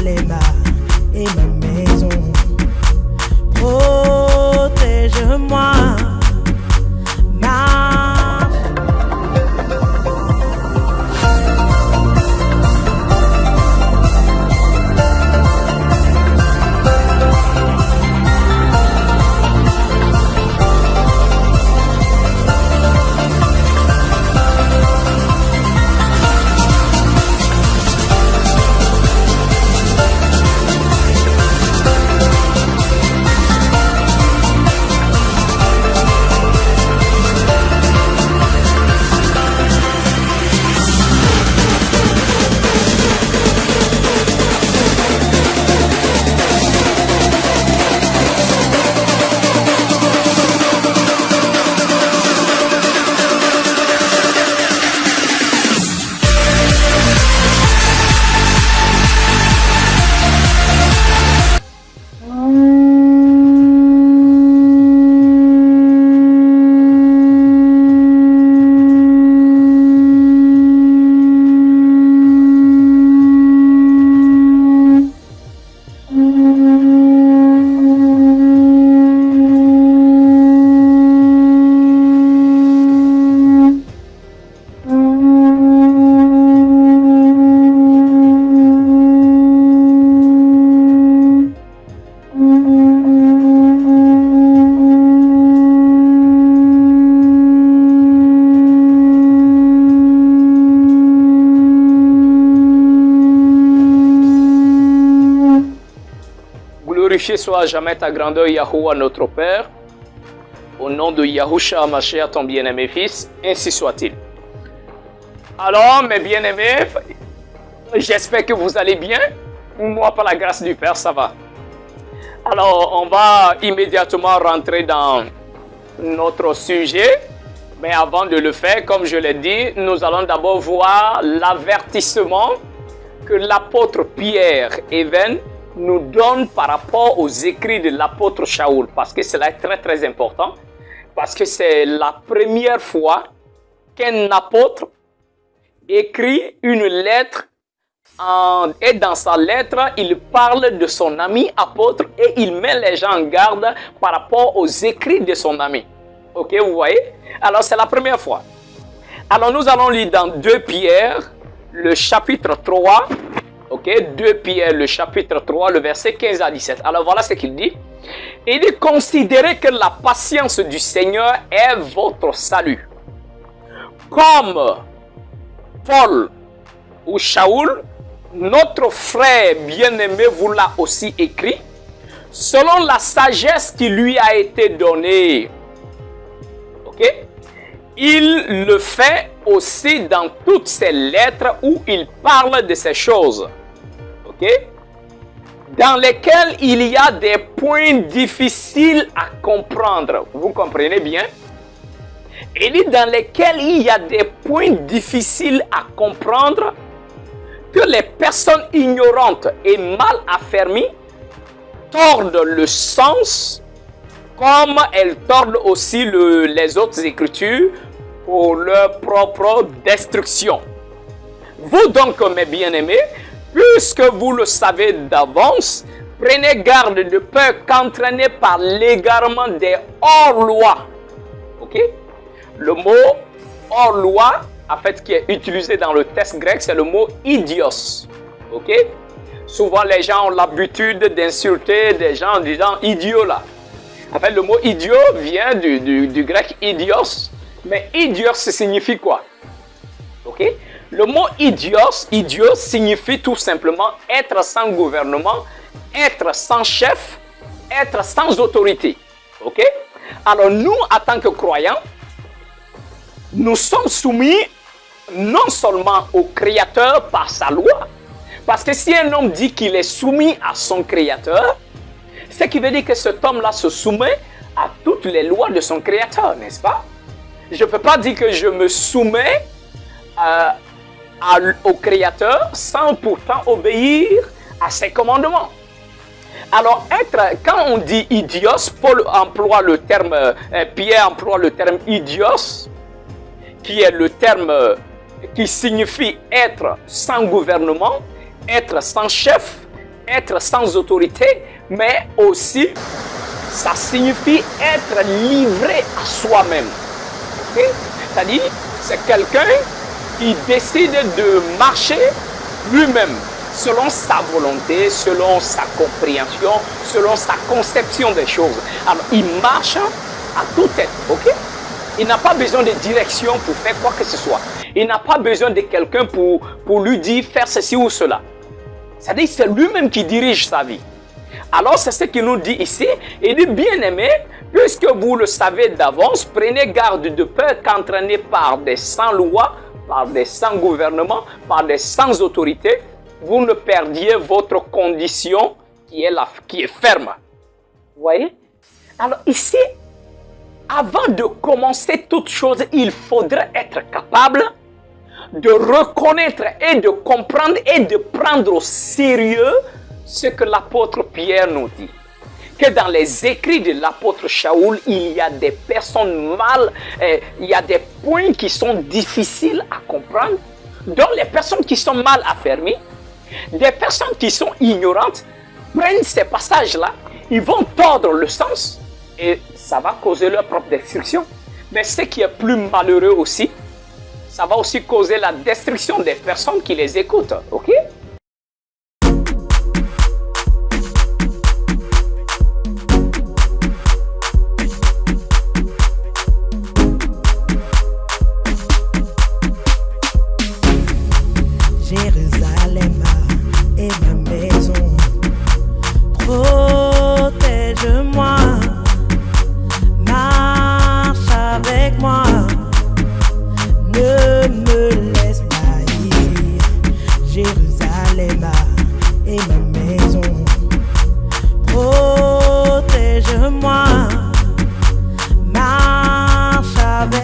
Alléma et ma maison. Protège-moi, ma Glorifié soit à jamais ta grandeur, Yahuwah notre Père. Au nom de Yahushua Mashiach, ton bien-aimé fils, ainsi soit-il. Alors, mes bien-aimés, j'espère que vous allez bien. Moi, par la grâce du Père, ça va. Alors, on va immédiatement rentrer dans notre sujet. Mais avant de le faire, comme je l'ai dit, nous allons d'abord voir l'avertissement que l'apôtre Pierre Even nous donne par rapport aux écrits de l'apôtre Shaoul. Parce que cela est très très important. Parce que c'est la première fois qu'un apôtre écrit une lettre. Et dans sa lettre, il parle de son ami apôtre et il met les gens en garde par rapport aux écrits de son ami. Ok, vous voyez? Alors c'est la première fois. Alors nous allons lire dans 2 Pierre, le chapitre 3. Ok, 2 Pierre, le chapitre 3, le verset 15 à 17. Alors voilà ce qu'il dit. Il dit: considérez que la patience du Seigneur est votre salut. Comme Paul ou Shaoul, notre frère bien-aimé vous l'a aussi écrit, selon la sagesse qui lui a été donnée. Ok? Il le fait aussi dans toutes ses lettres où il parle de ces choses. Ok? Dans lesquelles il y a des points difficiles à comprendre. Vous comprenez bien? Il dit dans lesquels il y a des points difficiles à comprendre que les personnes ignorantes et mal affermies tordent le sens comme elles tordent aussi les autres écritures pour leur propre destruction. Vous donc, mes bien-aimés, puisque vous le savez d'avance, prenez garde de peur qu'entraînés par l'égarement des hors-loi. Ok? Le mot hors-loi, en fait, qui est utilisé dans le texte grec, c'est le mot idios. Ok? Souvent, les gens ont l'habitude d'insulter des gens en disant idiot là. En fait, le mot idiot vient du grec idios. Mais idios, ça signifie quoi? Ok? Le mot idios signifie tout simplement être sans gouvernement, être sans chef, être sans autorité. Ok? Alors nous, en tant que croyants, nous sommes soumis non seulement au Créateur par sa loi, parce que si un homme dit qu'il est soumis à son Créateur, ce qui veut dire que cet homme-là se soumet à toutes les lois de son Créateur, n'est-ce pas? Je ne peux pas dire que je me soumets au Créateur sans pourtant obéir à ses commandements. Alors, quand on dit idios, Pierre emploie le terme idios, qui est le terme qui signifie être sans gouvernement, être sans chef, être sans autorité, mais aussi ça signifie être livré à soi-même. Okay? C'est-à-dire, c'est quelqu'un qui décide de marcher lui-même, selon sa volonté, selon sa compréhension, selon sa conception des choses. Alors, il marche à toute tête, ok? Il n'a pas besoin de direction pour faire quoi que ce soit. Il n'a pas besoin de quelqu'un pour lui dire faire ceci ou cela. C'est-à-dire, c'est lui-même qui dirige sa vie. Alors, c'est ce qu'il nous dit ici. Il dit, bien-aimés, puisque vous le savez d'avance, prenez garde de peur qu'entraînés par des sans-lois, par des sans-gouvernement, par des sans-autorité, vous ne perdiez votre condition qui est ferme. Vous voyez? Alors ici, avant de commencer toute chose, il faudrait être capable de reconnaître et de comprendre et de prendre au sérieux ce que l'apôtre Pierre nous dit. Que dans les écrits de l'apôtre Shaoul, il y a des personnes il y a des points qui sont difficiles à comprendre, dont les personnes qui sont mal affermies, des personnes qui sont ignorantes, prennent ces passages-là, ils vont tordre le sens et ça va causer leur propre destruction. Mais ce qui est plus malheureux aussi, ça va aussi causer la destruction des personnes qui les écoutent. Ok? Jérusalem est ma maison. Protège-moi, marche avec moi, ne me laisse pas ici. Jérusalem est ma maison. Protège-moi.